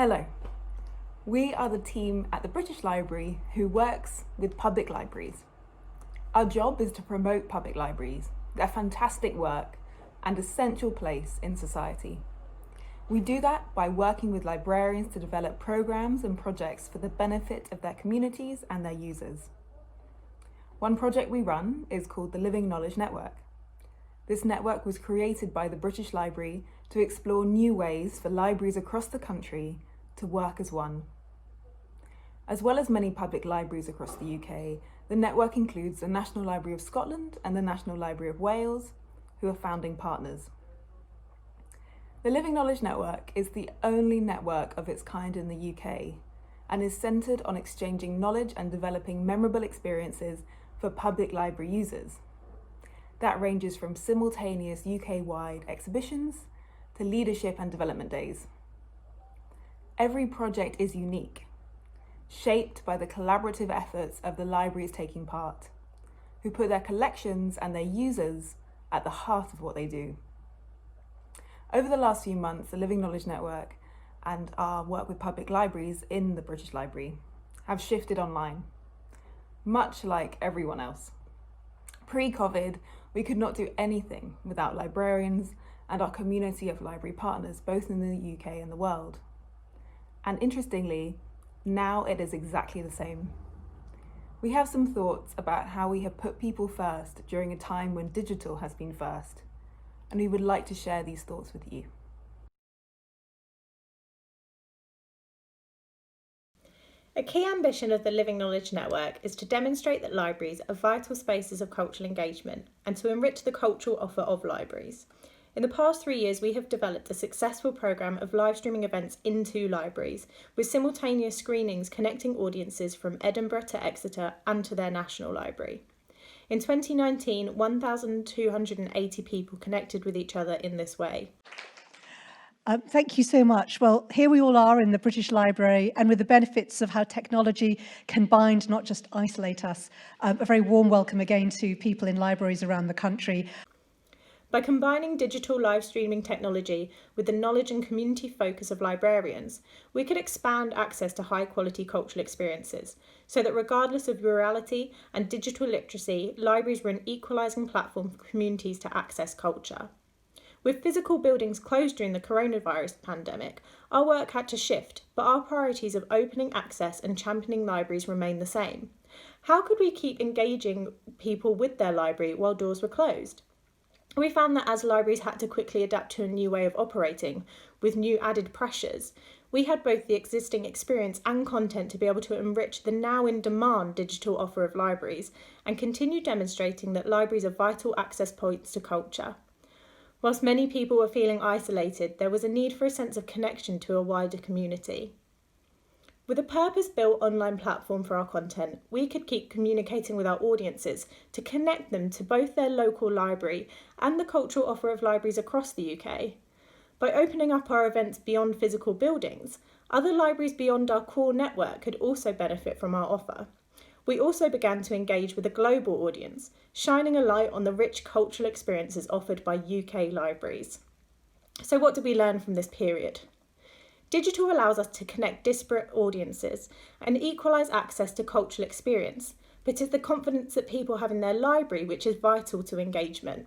Hello, we are the team at the British Library who works with public libraries. Our job is to promote public libraries, their fantastic work and essential place in society. We do that by working with librarians to develop programs and projects for the benefit of their communities and their users. One project we run is called the Living Knowledge Network. This network was created by the British Library to explore new ways for libraries across the country to work as one. As well as many public libraries across the UK, the network includes the National Library of Scotland and the National Library of Wales, who are founding partners. The Living Knowledge Network is the only network of its kind in the UK and is centred on exchanging knowledge and developing memorable experiences for public library users. That ranges from simultaneous UK-wide exhibitions to leadership and development days. Every project is unique, shaped by the collaborative efforts of the libraries taking part, who put their collections and their users at the heart of what they do. Over the last few months, the Living Knowledge Network and our work with public libraries in the British Library have shifted online, much like everyone else. Pre-COVID, we could not do anything without librarians and our community of library partners, both in the UK and the world. And interestingly, now it is exactly the same. We have some thoughts about how we have put people first during a time when digital has been first, and we would like to share these thoughts with you. A key ambition of the Living Knowledge Network is to demonstrate that libraries are vital spaces of cultural engagement and to enrich the cultural offer of libraries. In the past 3 years, we have developed a successful programme of live streaming events into libraries, with simultaneous screenings connecting audiences from Edinburgh to Exeter and to their national library. In 2019, 1,280 people connected with each other in this way. Thank you so much. Well, here we all are in the British Library, and with the benefits of how technology can bind, not just isolate us. A very warm welcome again to people in libraries around the country. By combining digital live streaming technology with the knowledge and community focus of librarians, we could expand access to high quality cultural experiences, so that regardless of rurality and digital literacy, libraries were an equalising platform for communities to access culture. With physical buildings closed during the coronavirus pandemic, our work had to shift, but our priorities of opening access and championing libraries remain the same. How could we keep engaging people with their library while doors were closed? We found that as libraries had to quickly adapt to a new way of operating, with new added pressures, we had both the existing experience and content to be able to enrich the now in demand digital offer of libraries and continue demonstrating that libraries are vital access points to culture. Whilst many people were feeling isolated, there was a need for a sense of connection to a wider community. With a purpose-built online platform for our content, we could keep communicating with our audiences to connect them to both their local library and the cultural offer of libraries across the UK. By opening up our events beyond physical buildings, other libraries beyond our core network could also benefit from our offer. We also began to engage with a global audience, shining a light on the rich cultural experiences offered by UK libraries. So what did we learn from this period? Digital allows us to connect disparate audiences and equalise access to cultural experience, but it's the confidence that people have in their library which is vital to engagement.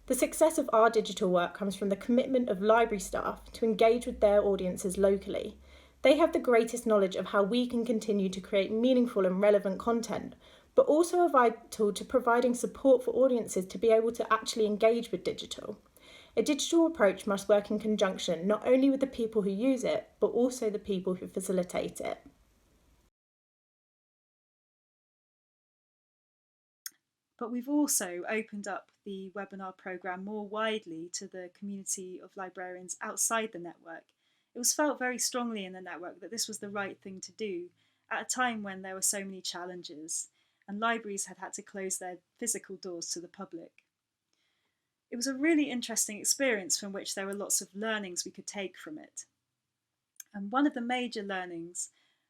The success of our digital work comes from the commitment of library staff to engage with their audiences locally. They have the greatest knowledge of how we can continue to create meaningful and relevant content, but also are vital to providing support for audiences to be able to actually engage with digital. A digital approach must work in conjunction not only with the people who use it, but also the people who facilitate it. But we've also opened up the webinar programme more widely to the community of librarians outside the network. It was felt very strongly in the network that this was the right thing to do at a time when there were so many challenges and libraries had to close their physical doors to the public. It was a really interesting experience from which there were lots of learnings we could take from it. And one of the major learnings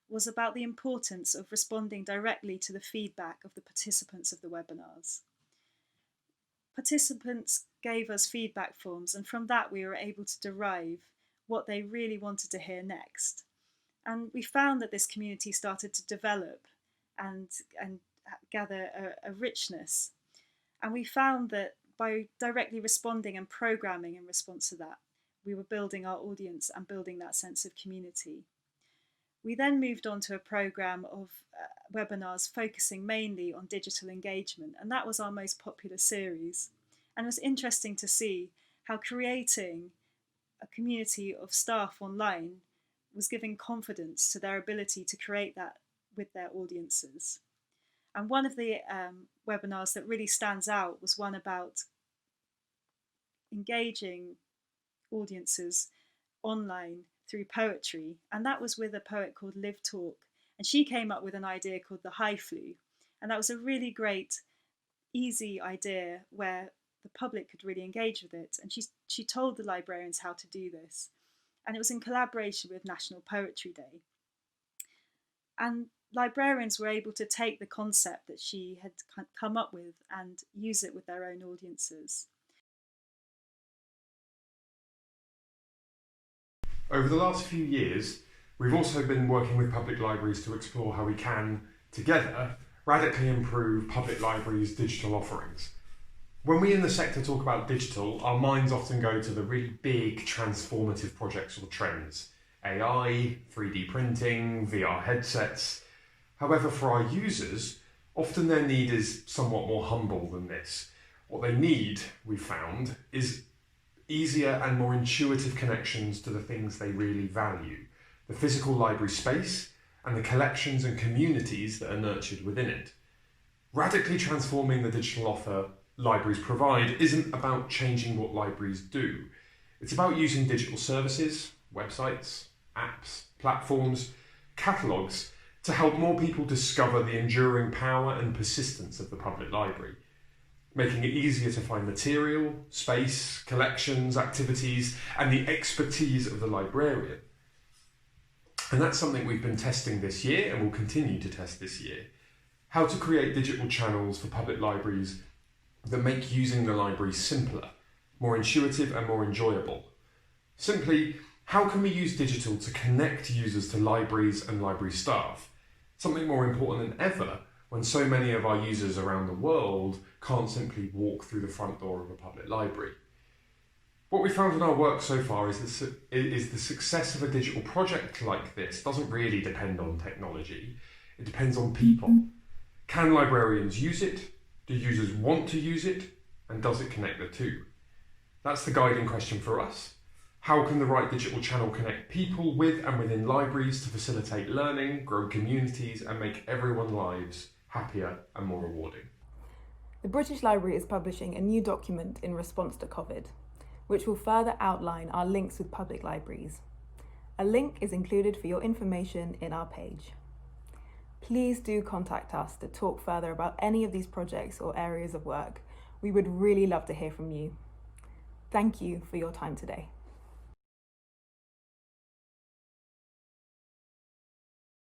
was about the importance of responding directly to the feedback of the participants of the webinars. Participants gave us feedback forms, and from that we were able to derive what they really wanted to hear next. And we found that this community started to develop and gather a richness. And we found that by directly responding and programming in response to that, we were building our audience and building that sense of community. We then moved on to a programme of webinars focusing mainly on digital engagement, and that was our most popular series. And it was interesting to see how creating a community of staff online was giving confidence to their ability to create that with their audiences. And one of the webinars that really stands out was one about engaging audiences online through poetry, and that was with a poet called Liv Talk, and she came up with an idea called the High Flu, and that was a really great, easy idea where the public could really engage with it, and she told the librarians how to do this, and it was in collaboration with National Poetry Day. And librarians were able to take the concept that she had come up with and use it with their own audiences. Over the last few years, we've also been working with public libraries to explore how we can, together, radically improve public libraries' digital offerings. When we in the sector talk about digital, our minds often go to the really big transformative projects or trends. AI, 3D printing, VR headsets. However, for our users, often their need is somewhat more humble than this. What they need, we've found, is easier and more intuitive connections to the things they really value, the physical library space and the collections and communities that are nurtured within it. Radically transforming the digital offer libraries provide isn't about changing what libraries do. It's about using digital services, websites, apps, platforms, catalogues to help more people discover the enduring power and persistence of the public library, making it easier to find material, space, collections, activities, and the expertise of the librarian. And that's something we've been testing this year and will continue to test this year. How to create digital channels for public libraries that make using the library simpler, more intuitive and more enjoyable. Simply, how can we use digital to connect users to libraries and library staff? Something more important than ever when so many of our users around the world can't simply walk through the front door of a public library. What we found in our work so far is the success of a digital project like this doesn't really depend on technology, it depends on people. Can librarians use it? Do users want to use it? And does it connect the two? That's the guiding question for us. How can the right digital channel connect people with and within libraries to facilitate learning, grow communities, and make everyone's lives happier and more rewarding? The British Library is publishing a new document in response to COVID, which will further outline our links with public libraries. A link is included for your information in our page. Please do contact us to talk further about any of these projects or areas of work. We would really love to hear from you. Thank you for your time today.